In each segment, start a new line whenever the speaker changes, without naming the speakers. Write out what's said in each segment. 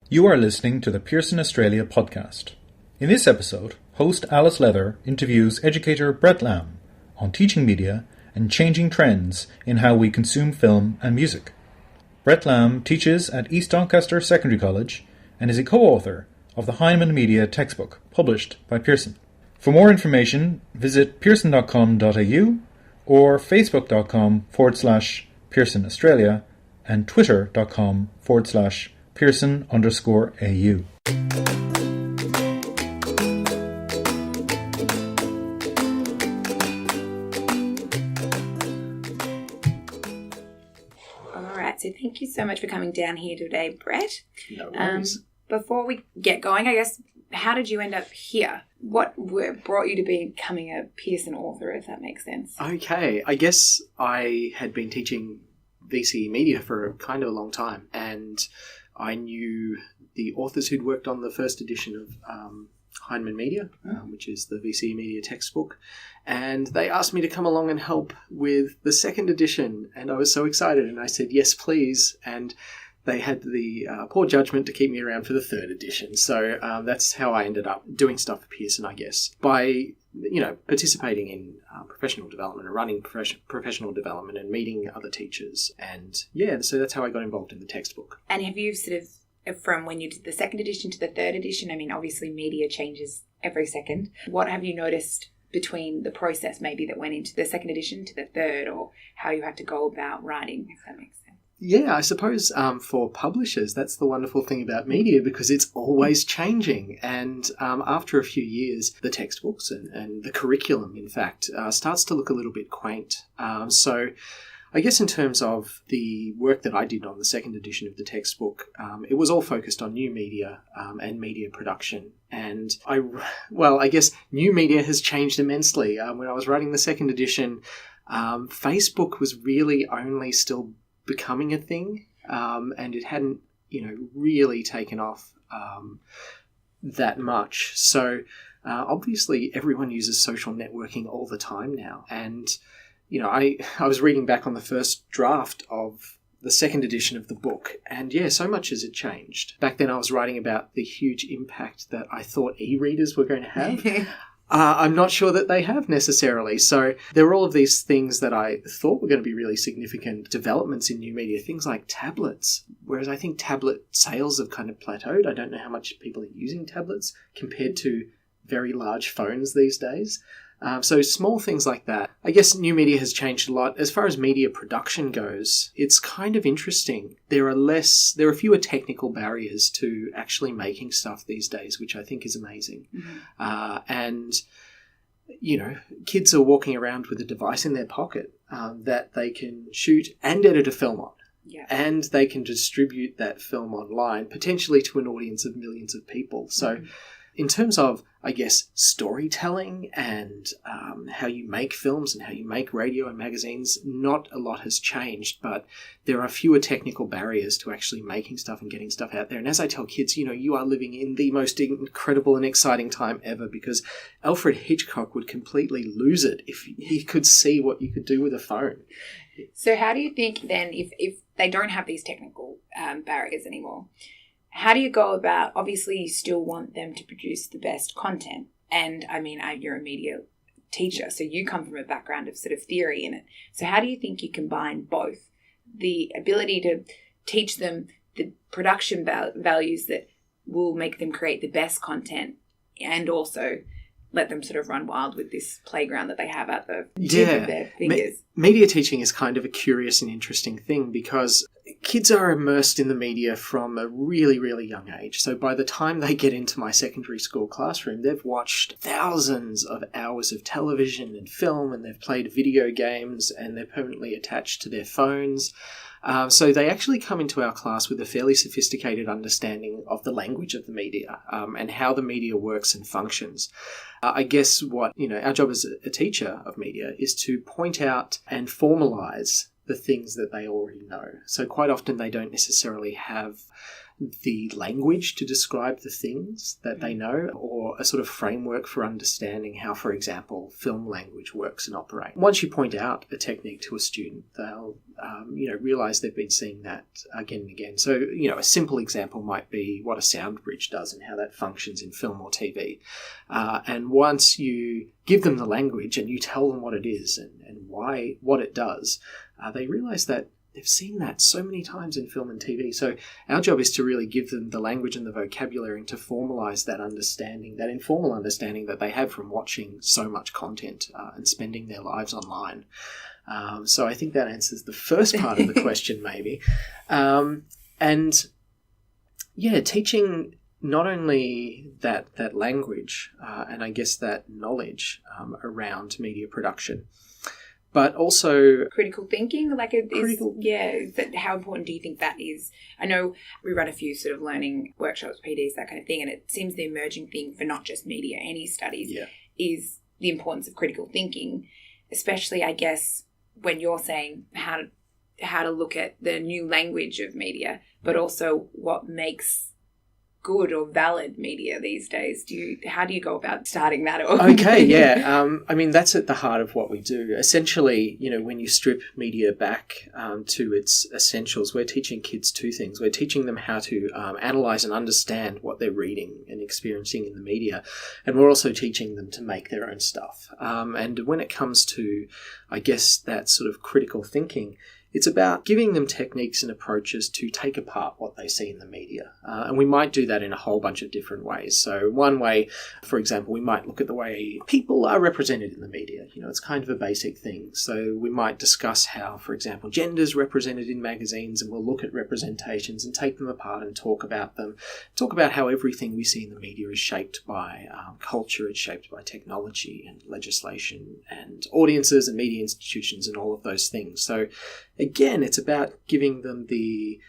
You are listening to the Pearson Australia Podcast. In this episode, host Alice Leather interviews educator Brett Lamb on teaching media and changing trends in how we consume film and music. Brett Lamb teaches at East Doncaster Secondary College and is a co-author of the Heinemann Media textbook published by Pearson. For more information, visit pearson.com.au or facebook.com/Pearson Australia and twitter.com/Pearson_AU.
All right, so thank you so much for coming down here today, Brett.
No worries.
Before we get going, I guess, how did you end up here? What brought you to becoming a Pearson author, if that makes sense?
Okay, I guess I had been teaching VCE media for kind of a long time, and I knew the authors who'd worked on the first edition of Heinemann Media, which is the VCE media textbook, and they asked me to come along and help with the second edition, and I was so excited, and I said, yes, please, and they had the poor judgment to keep me around for the third edition, so that's how I ended up doing stuff for Pearson, I guess, by participating in professional development and running professional development and meeting other teachers. And so that's how I got involved in the textbook.
And have you sort of, from when you did the second edition to the third edition, I mean, obviously media changes every second. What have you noticed between the process maybe that went into the second edition to the third, or how you had to go about writing, if that makes sense?
Yeah, I suppose for publishers, that's the wonderful thing about media, because it's always changing. And after a few years, the textbooks and the curriculum, in fact, starts to look a little bit quaint. So I guess in terms of the work that I did on the second edition of the textbook, it was all focused on new media and media production. And I guess new media has changed immensely. When I was writing the second edition, Facebook was really only still becoming a thing, and it hadn't, really taken off that much. So obviously everyone uses social networking all the time now. And, I was reading back on the first draft of the second edition of the book, and so much has it changed. Back then I was writing about the huge impact that I thought e-readers were going to have. I'm not sure that they have necessarily. So there were all of these things that I thought were going to be really significant developments in new media, things like tablets, whereas I think tablet sales have kind of plateaued. I don't know how much people are using tablets compared to very large phones these days. So small things like that. I guess new media has changed a lot. As far as media production goes, it's kind of interesting. There are fewer technical barriers to actually making stuff these days, which I think is amazing. Mm-hmm. And kids are walking around with a device in their pocket that they can shoot and edit a film on. Yeah. And they can distribute that film online, potentially to an audience of millions of people. So in terms of, I guess, storytelling and how you make films and how you make radio and magazines, not a lot has changed, but there are fewer technical barriers to actually making stuff and getting stuff out there. And as I tell kids, you are living in the most incredible and exciting time ever, because Alfred Hitchcock would completely lose it if he could see what you could do with a phone.
So how do you think then, if they don't have these technical barriers anymore, how do you go about, obviously you still want them to produce the best content, and I mean, you're a media teacher, so you come from a background of sort of theory in it. So how do you think you combine both the ability to teach them the production values that will make them create the best content, and also let them sort of run wild with this playground that they have at the tip of their fingers?
Media teaching is kind of a curious and interesting thing, because kids are immersed in the media from a really, really young age. So by the time they get into my secondary school classroom, they've watched thousands of hours of television and film, and they've played video games, and they're permanently attached to their phones. So they actually come into our class with a fairly sophisticated understanding of the language of the media and how the media works and functions. I guess what, our job as a teacher of media is to point out and formalize the things that they already know. So quite often they don't necessarily have the language to describe the things that they know, or a sort of framework for understanding how, for example, film language works and operates. Once you point out a technique to a student, they'll realise they've been seeing that again and again. So, a simple example might be what a sound bridge does and how that functions in film or TV. And once you give them the language and you tell them what it is and what it does, they realise that they've seen that so many times in film and TV. So our job is to really give them the language and the vocabulary and to formalise that understanding, that informal understanding that they have from watching so much content and spending their lives online. So I think that answers the first part of the question, maybe. Teaching not only that language and I guess that knowledge around media production, but also
critical thinking. How important do you think that is? I know we run a few sort of learning workshops, PDs, that kind of thing, and it seems the emerging thing for not just media, any studies, is the importance of critical thinking, especially, I guess, when you're saying how to look at the new language of media, but also what makes good or valid media these days. How do you go about starting that?
Okay, yeah. That's at the heart of what we do. Essentially, when you strip media back to its essentials, we're teaching kids two things. We're teaching them how to analyse and understand what they're reading and experiencing in the media, and we're also teaching them to make their own stuff. And when it comes to, I guess, that sort of critical thinking, it's about giving them techniques and approaches to take apart what they see in the media. And we might do that in a whole bunch of different ways. So one way, for example, we might look at the way people are represented in the media. It's kind of a basic thing. So we might discuss how, for example, gender's represented in magazines, and we'll look at representations and take them apart and talk about them. Talk about how everything we see in the media is shaped by culture, it's shaped by technology and legislation and audiences and media institutions and all of those things. So again, it's about giving them the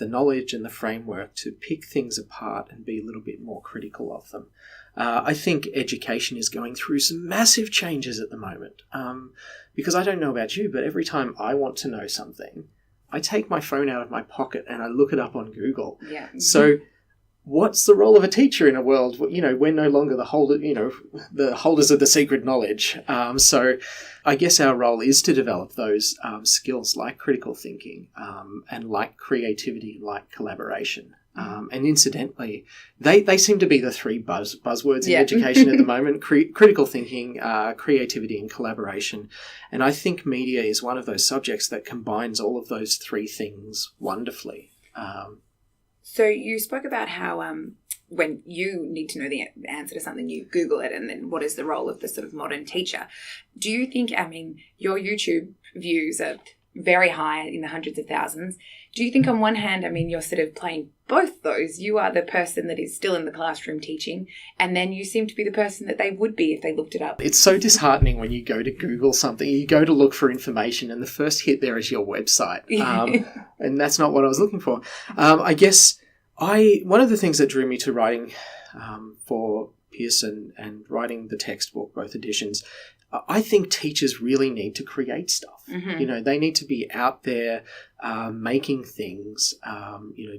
knowledge and the framework to pick things apart and be a little bit more critical of them. I think education is going through some massive changes at the moment. Because I don't know about you, but every time I want to know something, I take my phone out of my pocket and I look it up on Google.
Yeah.
So what's the role of a teacher in a world, we're no longer the holders of the secret knowledge. So I guess our role is to develop those skills like critical thinking and like creativity, like collaboration. And incidentally, they seem to be the three buzzwords in education at the moment: critical thinking, creativity, and collaboration. And I think media is one of those subjects that combines all of those three things wonderfully.
So you spoke about how when you need to know the answer to something, you Google it, and then what is the role of the sort of modern teacher? Do you think, your YouTube views are very high in the hundreds of thousands. Do you think on one hand, you're sort of playing both those? You are the person that is still in the classroom teaching, and then you seem to be the person that they would be if they looked it up.
It's so disheartening when you go to Google something, you go to look for information, and the first hit there is your website. And that's not what I was looking for. I guess one of the things that drew me to writing for Pearson and writing the textbook, both editions, I think teachers really need to create stuff. Mm-hmm. They need to be out there making things,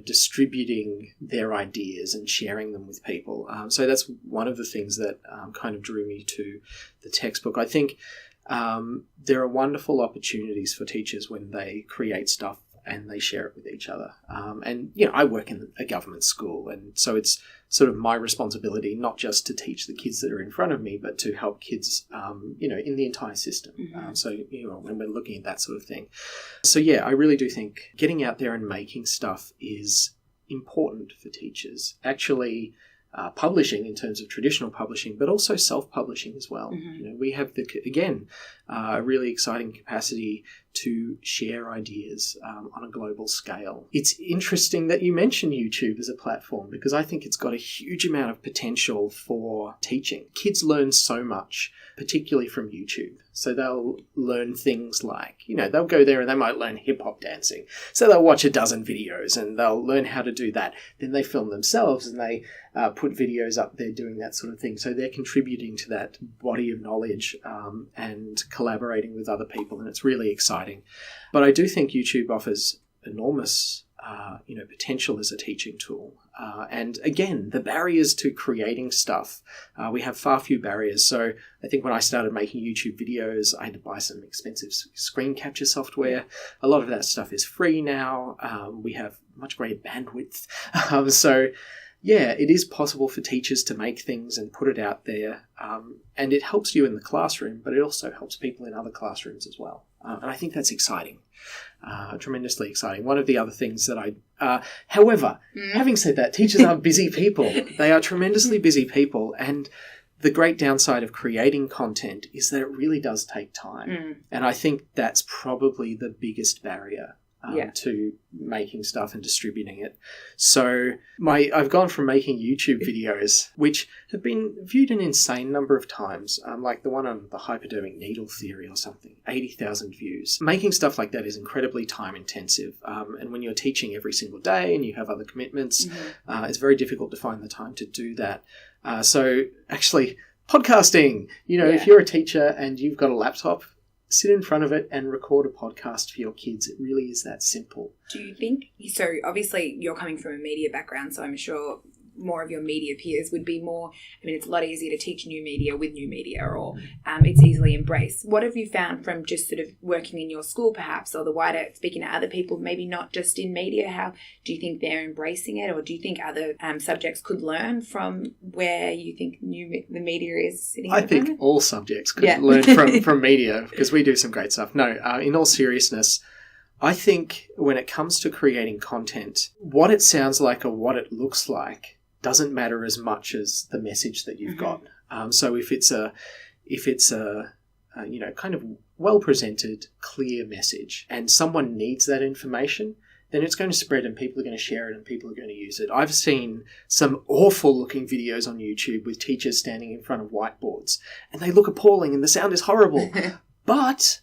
distributing their ideas and sharing them with people. So that's one of the things that kind of drew me to the textbook. I think there are wonderful opportunities for teachers when they create stuff and they share it with each other. I work in a government school, and so it's sort of my responsibility not just to teach the kids that are in front of me, but to help kids, in the entire system. Mm-hmm. When we're looking at that sort of thing. So, yeah, I really do think getting out there and making stuff is important for teachers. Actually, publishing in terms of traditional publishing, but also self-publishing as well. Mm-hmm. We have, a really exciting capacity to share ideas on a global scale. It's interesting that you mention YouTube as a platform, because I think it's got a huge amount of potential for teaching. Kids learn so much, particularly from YouTube. So they'll learn things like, they'll go there and they might learn hip-hop dancing. So they'll watch a dozen videos and they'll learn how to do that. Then they film themselves and they put videos up there doing that sort of thing. So they're contributing to that body of knowledge and collaborating with other people, and it's really exciting. But I do think YouTube offers enormous potential as a teaching tool. And again, the barriers to creating stuff, we have far few barriers. So I think when I started making YouTube videos, I had to buy some expensive screen capture software. A lot of that stuff is free now. We have much greater bandwidth. So yeah, it is possible for teachers to make things and put it out there. And it helps you in the classroom, but it also helps people in other classrooms as well. And I think that's exciting, tremendously exciting. One of the other things that however, having said that, teachers are busy people. They are tremendously busy people. And the great downside of creating content is that it really does take time. And I think that's probably the biggest barrier to making stuff and distributing it. So I've gone from making YouTube videos, which have been viewed an insane number of times, like the one on the hypodermic needle theory or something, 80,000 views. Making stuff like that is incredibly time intensive. And when you're teaching every single day and you have other commitments, it's very difficult to find the time to do that. So actually, podcasting, if you're a teacher and you've got a laptop, sit in front of it and record a podcast for your kids. It really is that simple.
Do you think, so obviously you're coming from a media background, so I'm sure more of your media peers would be more, it's a lot easier to teach new media with new media, or it's easily embraced. What have you found from just sort of working in your school perhaps, or the wider, speaking to other people, maybe not just in media? How do you think they're embracing it, or do you think other subjects could learn from where you think the media is sitting?
I think all subjects could learn from media, because we do some great stuff. No, in all seriousness, I think when it comes to creating content, what it sounds like or what it looks like doesn't matter as much as the message that you've got. So if it's a kind of well presented, clear message, and someone needs that information, then it's going to spread and people are going to share it and people are going to use it. I've seen some awful looking videos on YouTube with teachers standing in front of whiteboards, and they look appalling and the sound is horrible, but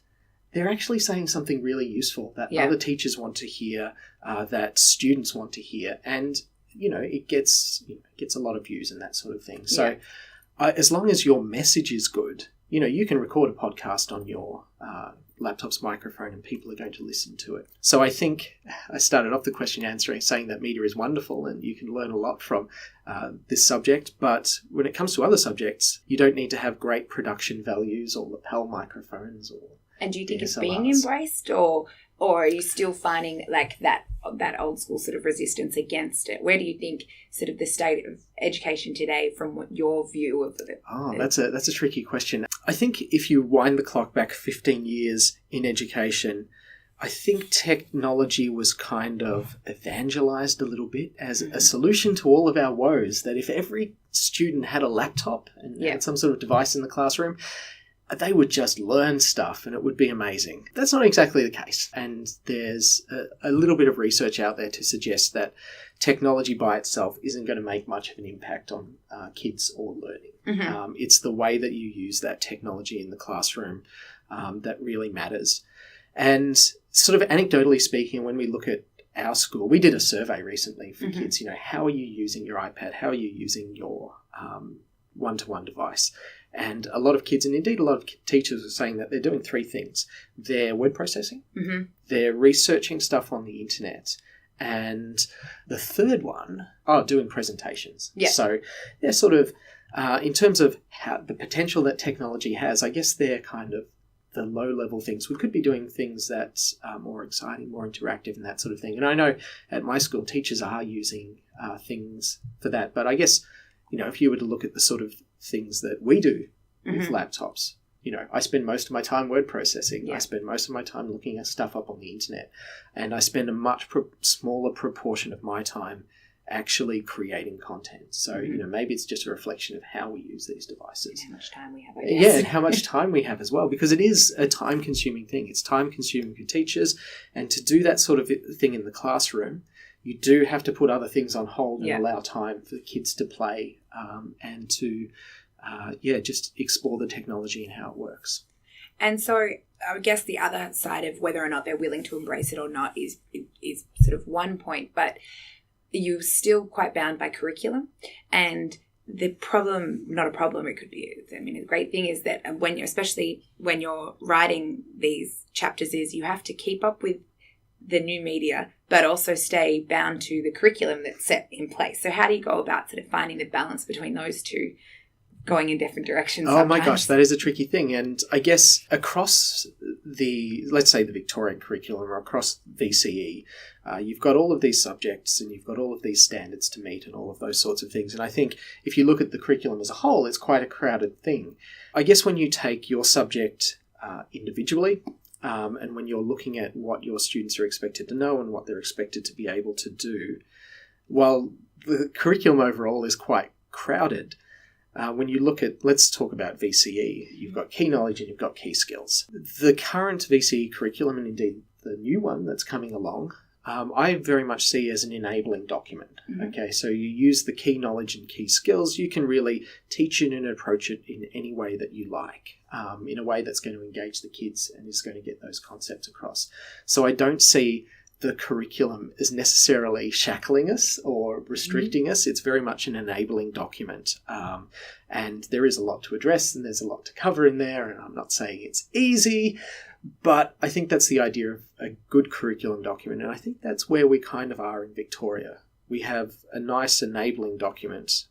they're actually saying something really useful that other teachers want to hear, that students want to hear, and it gets a lot of views and that sort of thing. So as long as your message is good, you can record a podcast on your laptop's microphone and people are going to listen to it. So I think I started off the question answering saying that media is wonderful and you can learn a lot from this subject. But when it comes to other subjects, you don't need to have great production values or lapel microphones.
And do you think it's being embraced, or are you still finding like that old school sort of resistance against it? Where do you think sort of the state of education today, from what your view of it?
That's a tricky question. I think if you wind the clock back 15 years in education, I think technology was kind of evangelized a little bit as a solution to all of our woes, that if every student had a laptop and had some sort of device in the classroom, they would just learn stuff and it would be amazing. That's not exactly the case. And there's a little bit of research out there to suggest that technology by itself isn't going to make much of an impact on kids or learning. It's the way that you use that technology in the classroom that really matters. And sort of anecdotally speaking, when we look at our school, we did a survey recently for kids, how are you using your iPad? How are you using your one-to-one device? And a lot of kids, and indeed a lot of teachers, are saying that they're doing three things. They're word processing, they're researching stuff on the internet, and the third one, doing presentations. So they're sort of, in terms of how the potential that technology has, I guess they're kind of the low-level things. We could be doing things that are more exciting, more interactive and that sort of thing. And I know at my school, teachers are using things for that. But I guess, if you were to look at the sort of things that we do with laptops, I spend most of my time word processing. I spend most of my time looking at stuff up on the internet. And I spend a much smaller proportion of my time actually creating content. So, maybe it's just a reflection of how we use these devices.
And how much time we have, I guess.
Yeah, and how much time we have as well, because it is a time-consuming thing. It's time-consuming for teachers. And to do that sort of thing in the classroom, you do have to put other things on hold and allow time for the kids to play and to, just explore the technology and how it works.
And so I guess the other side of whether or not they're willing to embrace it or not is sort of one point, but you're still quite bound by curriculum. And the problem, not a problem, it could be, the great thing is that especially when you're writing these chapters, is you have to keep up with the new media, but also stay bound to the curriculum that's set in place. So how do you go about sort of finding the balance between those two going in different directions sometimes?
Oh my gosh, that is a tricky thing. And I guess across let's say the Victorian curriculum or across VCE, you've got all of these subjects and you've got all of these standards to meet and all of those sorts of things. And I think if you look at the curriculum as a whole, it's quite a crowded thing. I guess when you take your subject individually, and when you're looking at what your students are expected to know and what they're expected to be able to do, while the curriculum overall is quite crowded, when you look at, let's talk about VCE, you've got key knowledge and you've got key skills. The current VCE curriculum, and indeed the new one that's coming along, I very much see as an enabling document. Mm-hmm. Okay, so you use the key knowledge and key skills. You can really teach it and approach it in any way that you like, in a way that's going to engage the kids and is going to get those concepts across. So I don't see the curriculum as necessarily shackling us or restricting us. It's very much an enabling document. And there is a lot to address and there's a lot to cover in there. And I'm not saying it's easy, but I think that's the idea of a good curriculum document. And I think that's where we kind of are in Victoria. We have a nice enabling document.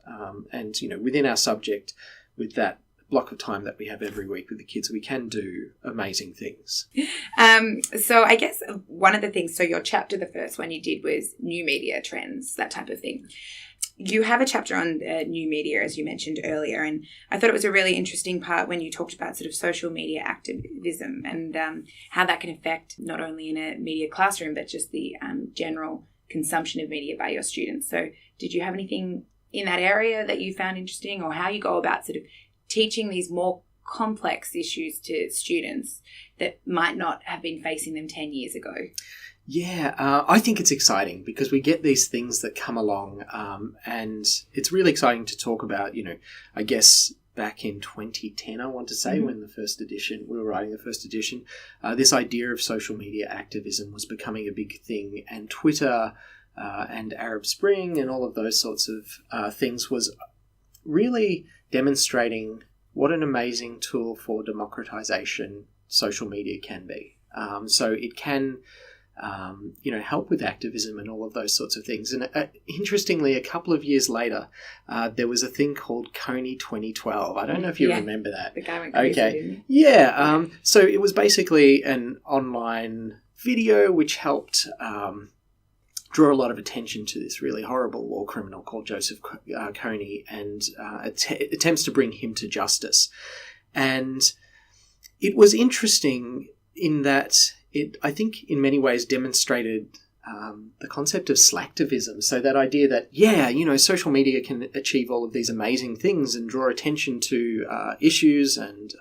And, within our subject, with that block of time that we have every week with the kids, we can do amazing things.
So I guess one of the things, so your chapter, the first one you did was new media trends, that type of thing. You have a chapter on new media, as you mentioned earlier, and I thought it was a really interesting part when you talked about sort of social media activism and how that can affect not only in a media classroom, but just the general consumption of media by your students. So did you have anything in that area that you found interesting, or how you go about sort of teaching these more complex issues to students that might not have been facing them 10 years ago?
Yeah, I think it's exciting because we get these things that come along, and it's really exciting to talk about. I guess back in 2010, I want to say, when we were writing the first edition, this idea of social media activism was becoming a big thing, and Twitter and Arab Spring and all of those sorts of things was really demonstrating what an amazing tool for democratization social media can be. So it can help with activism and all of those sorts of things. And interestingly, a couple of years later, there was a thing called Coney 2012. I don't know if you remember that.
The guy went crazy, didn't he?
Yeah. So it was basically an online video which helped draw a lot of attention to this really horrible war criminal called Joseph Kony and attempts to bring him to justice. And it was interesting in that it, I think, in many ways demonstrated the concept of slacktivism. So that idea that, social media can achieve all of these amazing things and draw attention to issues and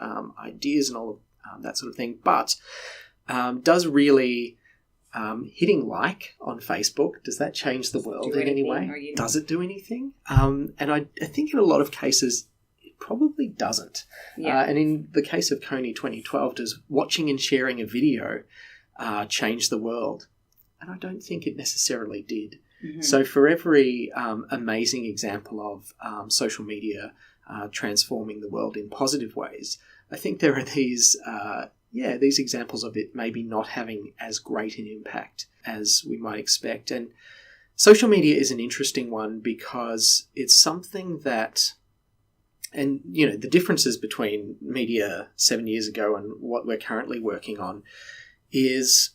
ideas and all of that sort of thing, but does really... hitting like on Facebook, does that change the world in any way? Does it do anything? And I think in a lot of cases, it probably doesn't.
Yeah.
And in the case of Coney 2012, does watching and sharing a video change the world? And I don't think it necessarily did. Mm-hmm. So for every amazing example of social media transforming the world in positive ways, I think there are these examples of it maybe not having as great an impact as we might expect. And social media is an interesting one because it's something that, and, the differences between media 7 years ago and what we're currently working on is,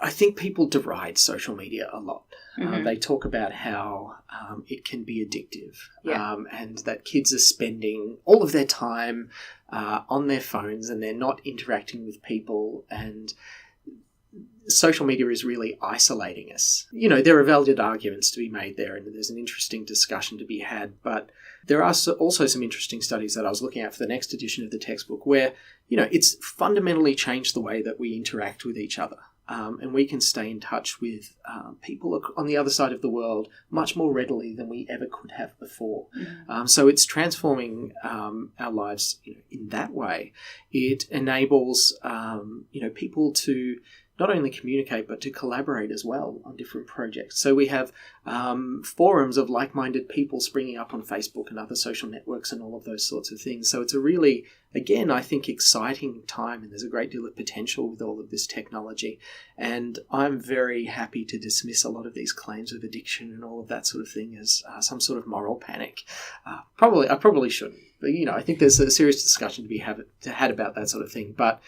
I think people deride social media a lot. Mm-hmm. They talk about how it can be addictive, and that kids are spending all of their time on their phones and they're not interacting with people, and social media is really isolating us. There are valid arguments to be made there, and there's an interesting discussion to be had, but there are also some interesting studies that I was looking at for the next edition of the textbook where, it's fundamentally changed the way that we interact with each other. And we can stay in touch with people on the other side of the world much more readily than we ever could have before. Mm-hmm. So it's transforming our lives in that way. It enables people to not only communicate, but to collaborate as well on different projects. So we have forums of like-minded people springing up on Facebook and other social networks and all of those sorts of things. So it's a really, again, I think, exciting time, and there's a great deal of potential with all of this technology. And I'm very happy to dismiss a lot of these claims of addiction and all of that sort of thing as some sort of moral panic. I probably shouldn't. But, I think there's a serious discussion to be had about that sort of thing. But,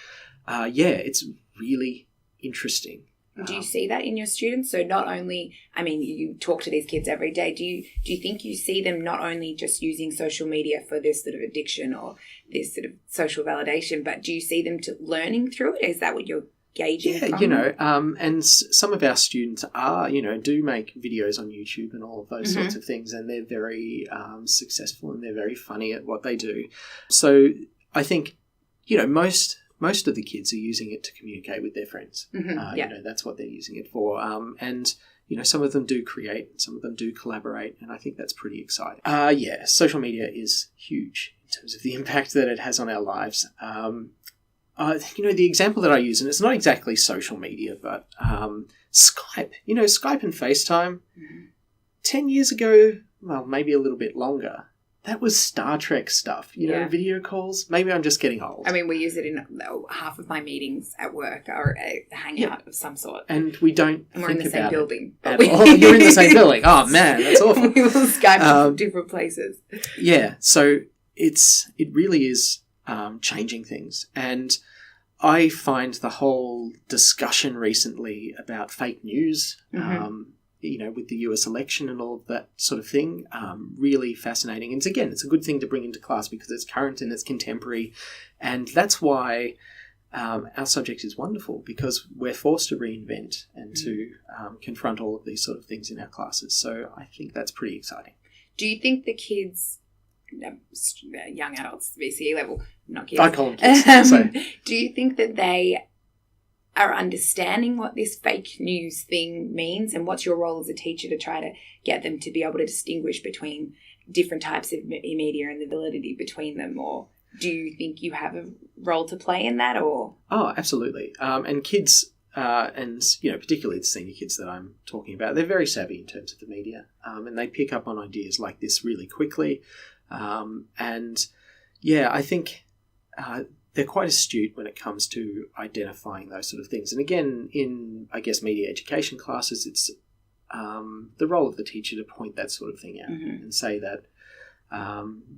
it's really interesting.
Do you see that in your students? So not only, you talk to these kids every day. Do you think you see them not only just using social media for this sort of addiction or this sort of social validation, but do you see them learning through it? Is that what you're gauging from?
And some of our students are, do make videos on YouTube and all of those sorts of things, and they're very successful and they're very funny at what they do. So I think, most of the kids are using it to communicate with their friends. That's what they're using it for. And some of them do create, some of them do collaborate, and I think that's pretty exciting. Social media is huge in terms of the impact that it has on our lives. The example that I use, and it's not exactly social media, but Skype. Skype and FaceTime. 10 years ago, well, maybe a little bit longer, that was Star Trek stuff, video calls. Maybe I'm just getting old.
We use it in half of my meetings at work or a hangout of some sort.
And we don't
and we're in the same building.
You're in the same building. Oh, man, that's awful.
We will Skype from different places.
Yeah, so it really is changing things. And I find the whole discussion recently about fake news, with the US election and all of that sort of thing, really fascinating. And it's a good thing to bring into class because it's current and it's contemporary. And that's why our subject is wonderful, because we're forced to reinvent and to confront all of these sort of things in our classes. So I think that's pretty exciting.
Do you think the kids, young adults, VCE level, not kids.
I call them kids.
Do you think that they are understanding what this fake news thing means, and what's your role as a teacher to try to get them to be able to distinguish between different types of media and the validity between them? Or do you think you have a role to play in that? Or
absolutely. And kids, and particularly the senior kids that I'm talking about, they're very savvy in terms of the media, and they pick up on ideas like this really quickly. I think they're quite astute when it comes to identifying those sort of things. And again, in, media education classes, it's the role of the teacher to point that sort of thing out and say that,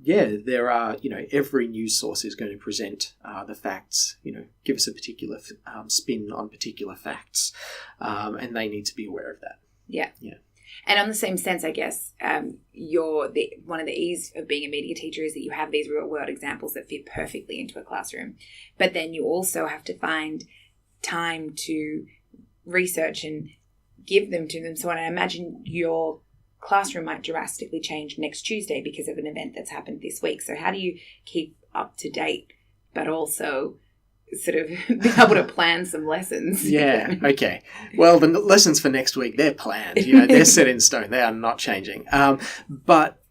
there are, every news source is going to present the facts, give us a particular spin on particular facts, and they need to be aware of that.
Yeah. And on the same sense, I guess, one of the ease of being a media teacher is that you have these real-world examples that fit perfectly into a classroom. But then you also have to find time to research and give them to them. So I imagine your classroom might drastically change next Tuesday because of an event that's happened this week. So how do you keep up to date, but also sort of be able to plan some lessons?
Yeah, okay. Well, the lessons for next week, they're planned. They're set in stone. They are not changing. But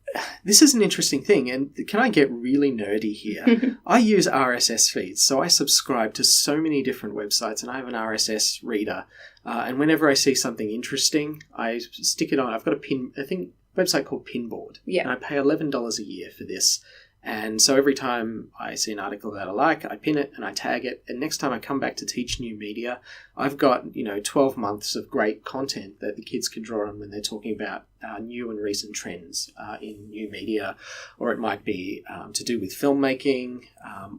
this is an interesting thing, and can I get really nerdy here? I use RSS feeds, so I subscribe to so many different websites, and I have an RSS reader. And whenever I see something interesting, I stick it on. I've got a website called Pinboard.
Yeah.
And I pay $11 a year for this. And so every time I see an article that I like, I pin it and I tag it. And next time I come back to teach new media, I've got, 12 months of great content that the kids can draw on when they're talking about new and recent trends in new media. Or it might be to do with filmmaking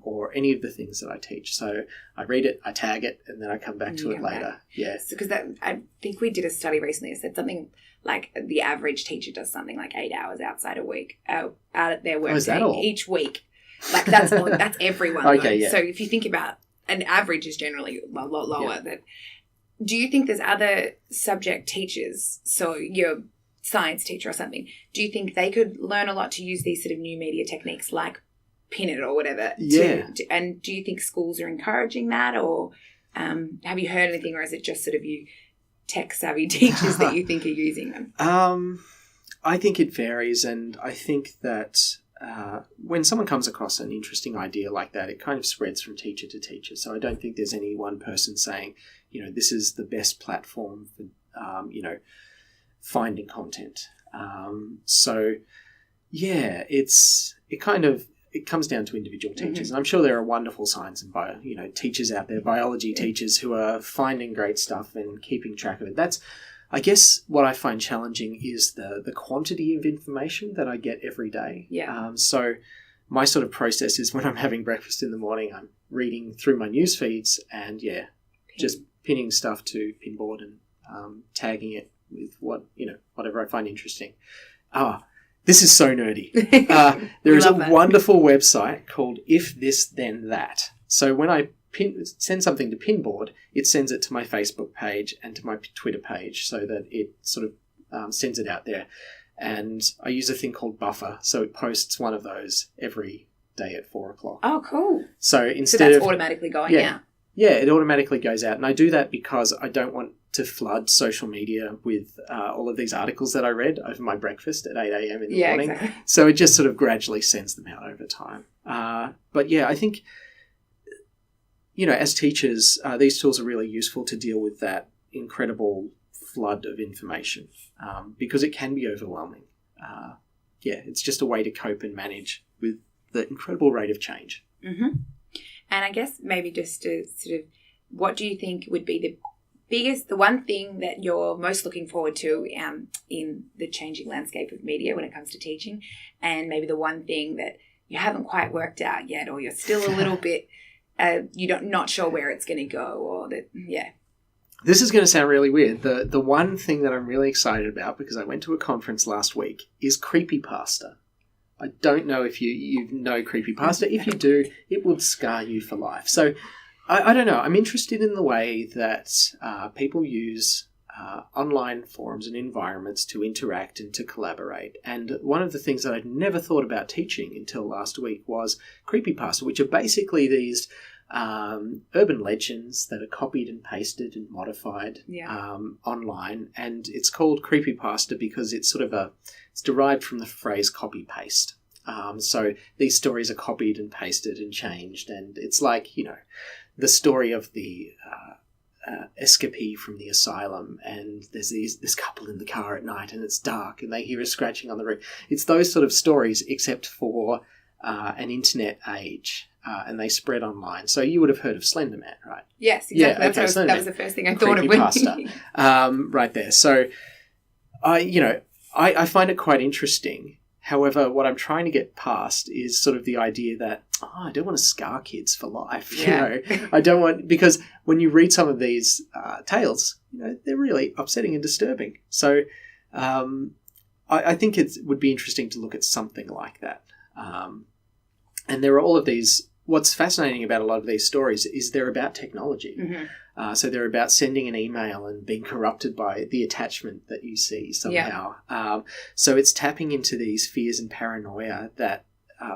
or any of the things that I teach. So I read it, I tag it, and then I come back to it later.
Yes. Because I think we did a study recently that said something like the average teacher does something like 8 hours outside a week, out at their work each week. Like that's everyone.
Okay, yeah.
So if you think about an average is generally a lot lower. Yeah. Do you think there's other subject teachers, so your science teacher or something, do you think they could learn a lot to use these sort of new media techniques like pin it or whatever?
Yeah.
And do you think schools are encouraging that, or have you heard anything, or is it just sort of you tech-savvy teachers that you think are using them?
I think it varies, and I think that when someone comes across an interesting idea like that, it kind of spreads from teacher to teacher. So I don't think there's any one person saying, this is the best platform for, finding content. So yeah, it comes down to individual teachers. And I'm sure there are wonderful science and teachers out there, biology teachers who are finding great stuff and keeping track of it. That's, I guess, what I find challenging is the quantity of information that I get every day.
Yeah.
So my sort of process is when I'm having breakfast in the morning, I'm reading through my news feeds and just pinning stuff to Pinboard and tagging it with whatever I find interesting. This is so nerdy. There is a wonderful website called If This Then That. So when I send something to Pinboard, it sends it to my Facebook page and to my Twitter page so that it sort of sends it out there. And I use a thing called Buffer, so it posts one of those every day at 4:00.
Oh, cool.
So
that's automatically going out.
Yeah, it automatically goes out. And I do that because I don't want to flood social media with all of these articles that I read over my breakfast at 8 a.m. in the morning.
Exactly.
So it just sort of gradually sends them out over time. But yeah, I think, as teachers, these tools are really useful to deal with that incredible flood of information because it can be overwhelming. It's just a way to cope and manage with the incredible rate of change.
Mm-hmm. And I guess maybe just to sort of, what do you think would be the one thing that you're most looking forward to in the changing landscape of media when it comes to teaching, and maybe the one thing that you haven't quite worked out yet, or you're still a little bit, not sure where it's going to go, or that, yeah.
This is going to sound really weird. The one thing that I'm really excited about, because I went to a conference last week, is Creepypasta. I don't know if you know Creepypasta. If you do, it would scar you for life. So I don't know. I'm interested in the way that people use online forums and environments to interact and to collaborate. And one of the things that I'd never thought about teaching until last week was Creepypasta, which are basically these urban legends that are copied and pasted and modified online. And it's called Creepypasta because it's sort of it's derived from the phrase copy paste. So these stories are copied and pasted and changed, and it's like, the story of the escapee from the asylum, and there's this couple in the car at night and it's dark and they hear a scratching on the roof. It's those sort of stories, except for an internet age, and they spread online. So you would have heard of Slender Man, right?
Yes, exactly.
Yeah, okay,
that was the first thing I thought of.
Creepypasta, right there. So I find it quite interesting. However, what I'm trying to get past is sort of the idea that, I don't want to scar kids for life. I don't want, because when you read some of these tales, they're really upsetting and disturbing. So I think it would be interesting to look at something like that. And there are all of these, what's fascinating about a lot of these stories is they're about technology. Mm-hmm. So they're about sending an email and being corrupted by the attachment that you see somehow. Yeah. So it's tapping into these fears and paranoia that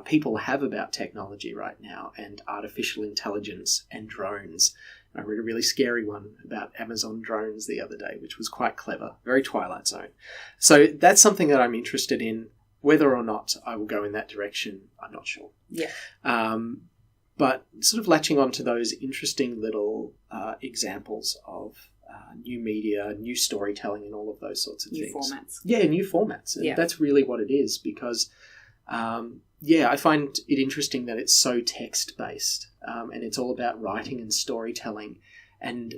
people have about technology right now, and artificial intelligence and drones. I read a really scary one about Amazon drones the other day, which was quite clever, very Twilight Zone. So that's something that I'm interested in. Whether or not I will go in that direction, I'm not sure.
Yeah.
But sort of latching on to those interesting little examples of new media, new storytelling, and all of those sorts of things. New
formats.
Yeah, new formats. And that's really what it is, because, I find it interesting that it's so text-based, and it's all about writing and storytelling. And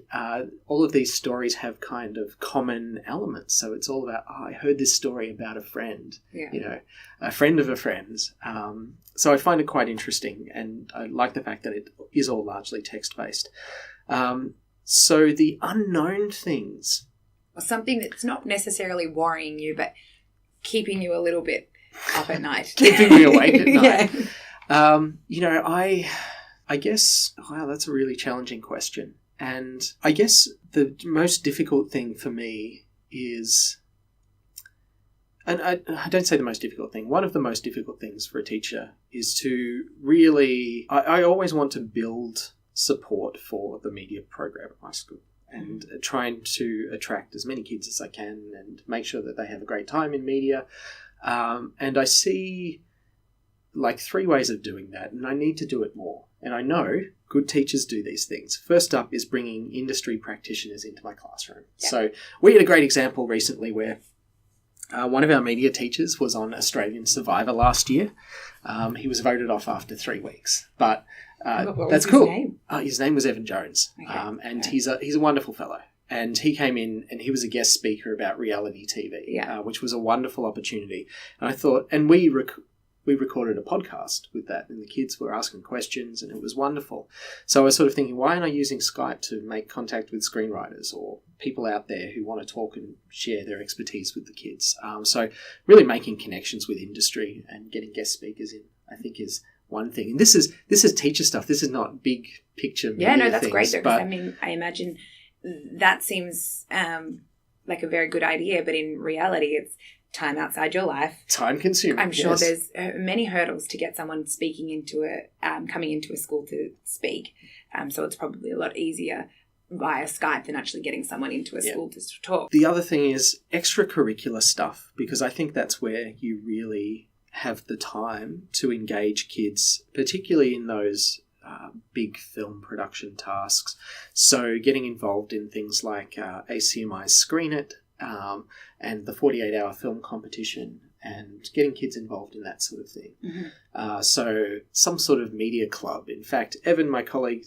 all of these stories have kind of common elements. So it's all about, I heard this story about a friend, a friend of a friend's. So I find it quite interesting, and I like the fact that it is all largely text-based. So the unknown things.
Or something that's not necessarily worrying you, but keeping you a little bit up at night.
Keeping me awake at night. I guess, wow, that's a really challenging question. And I guess the most difficult thing for me is, and I don't say the most difficult thing, one of the most difficult things for a teacher is to really, I always want to build support for the media program at my school, and trying to attract as many kids as I can and make sure that they have a great time in media. And I see like 3 ways of doing that, and I need to do it more. And I know good teachers do these things. First up is bringing industry practitioners into my classroom.
Yeah.
So we had a great example recently where one of our media teachers was on Australian Survivor last year. He was voted off after 3 weeks, but that's cool. His name was Evan Jones, and he's a wonderful fellow. And he came in and he was a guest speaker about reality TV, which was a wonderful opportunity. And I thought, and we recorded a podcast with that, and the kids were asking questions, and it was wonderful. So I was sort of thinking, why aren't I using Skype to make contact with screenwriters or people out there who want to talk and share their expertise with the kids? So really making connections with industry and getting guest speakers in, I think, is one thing. And this is teacher stuff. This is not big picture media
Yeah, no, that's
things,
great though,
but
because I mean, I imagine that seems like a very good idea, but in reality, it's time outside your life.
Time consuming.
I'm sure there's many hurdles to get someone speaking into coming into a school to speak. So it's probably a lot easier via Skype than actually getting someone into a school to talk.
The other thing is extracurricular stuff, because I think that's where you really have the time to engage kids, particularly in those big film production tasks. So getting involved in things like ACMI's Screen It, and the 48-hour film competition, and getting kids involved in that sort of thing.
Mm-hmm.
So some sort of media club. In fact, Evan, my colleague,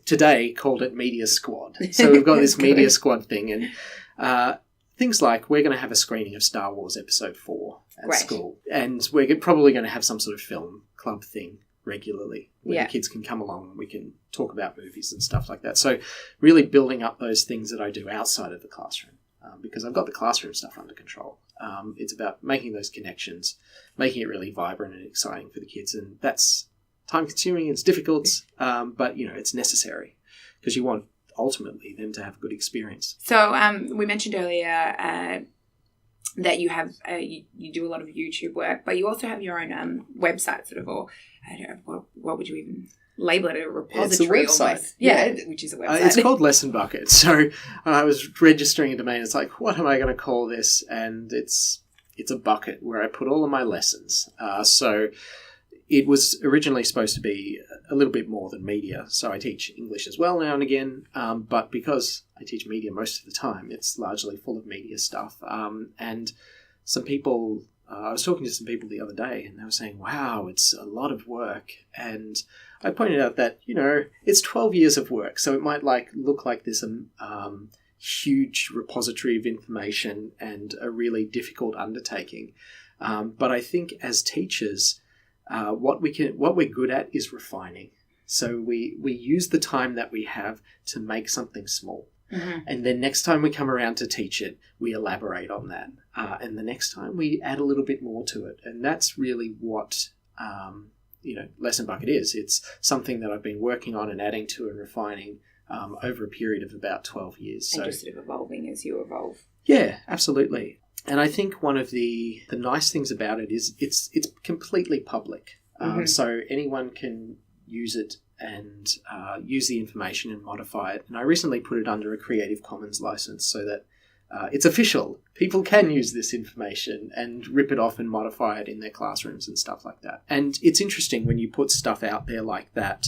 today called it Media Squad. So we've got this Media Squad thing, and things like we're going to have a screening of Star Wars Episode 4 at school, and we're probably going to have some sort of film club thing regularly where the kids can come along and we can talk about movies and stuff like that. So really building up those things that I do outside of the classroom. Because I've got the classroom stuff under control. It's about making those connections, making it really vibrant and exciting for the kids. And that's time-consuming, it's difficult, but, it's necessary because you want, ultimately, them to have a good experience.
So we mentioned earlier that you have you do a lot of YouTube work, but you also have your own website, sort of, or I don't know, what would you even label it, a repository?
It's a website.
Almost. Yeah, which is a website.
It's called Lesson Bucket. So I was registering a domain. It's like, what am I going to call this? And it's a bucket where I put all of my lessons. So it was originally supposed to be a little bit more than media. So I teach English as well now and again. But because I teach media most of the time, it's largely full of media stuff. And some people... I was talking to some people the other day and they were saying, wow, it's a lot of work. And I pointed out that, it's 12 years of work. So it might look like this huge repository of information and a really difficult undertaking. But I think as teachers, what we're good at is refining. So we use the time that we have to make something small. Mm-hmm. And then next time we come around to teach it, we elaborate on that. And the next time we add a little bit more to it. And that's really what, Lesson Bucket is. It's something that I've been working on and adding to and refining over a period of about 12 years.
And just sort of evolving as you evolve.
Yeah, absolutely. And I think one of the nice things about it is it's completely public. Mm-hmm. So anyone can use it and use the information and modify it. And I recently put it under a Creative Commons license so that it's official. People can use this information and rip it off and modify it in their classrooms and stuff like that. And it's interesting when you put stuff out there like that,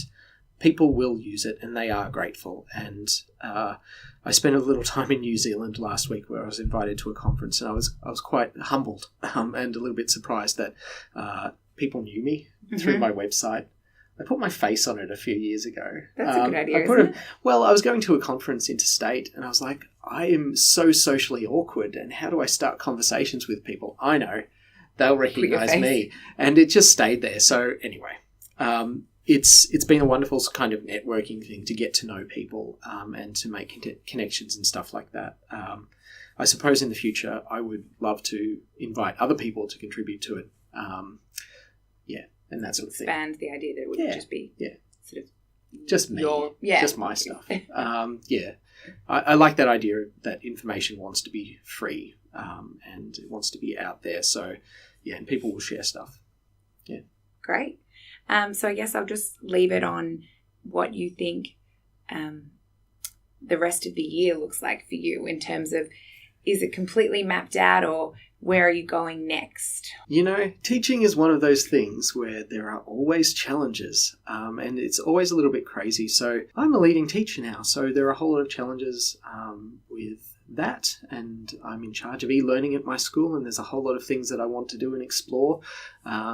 people will use it and they are grateful. And I spent a little time in New Zealand last week where I was invited to a conference, and I was quite humbled and a little bit surprised that people knew me through my website. I put my face on it a few years ago.
That's a good idea, isn't it?
Well, I was going to a conference interstate and I was like, I am so socially awkward, and how do I start conversations with people? I know. They'll recognize me. And it just stayed there. So anyway, it's been a wonderful kind of networking thing to get to know people and to make connections and stuff like that. I suppose in the future I would love to invite other people to contribute to it. And that sort of thing.
Expand the idea that it wouldn't just be sort of
just me, just my stuff. I like that idea that information wants to be free and it wants to be out there. So, and people will share stuff. Yeah.
Great. So I guess I'll just leave it on what you think the rest of the year looks like for you in terms of, is it completely mapped out, or where are you going next?
You know, teaching is one of those things where there are always challenges, and it's always a little bit crazy. So I'm a leading teacher now, so there are a whole lot of challenges with that, and I'm in charge of e-learning at my school, and there's a whole lot of things that I want to do and explore.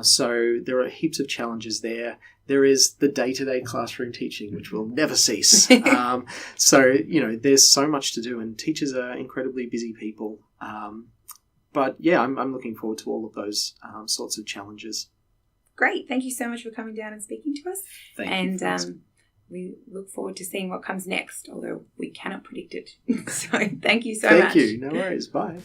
So there are heaps of challenges there. There is the day-to-day classroom teaching, which will never cease. So, you know, there's so much to do, and teachers are incredibly busy people. But yeah, I'm looking forward to all of those sorts of challenges.
Great. Thank you so much for coming down and speaking to us.
Thank you.
We look forward to seeing what comes next, although we cannot predict it. So thank you so much.
Thank you. No worries. Bye.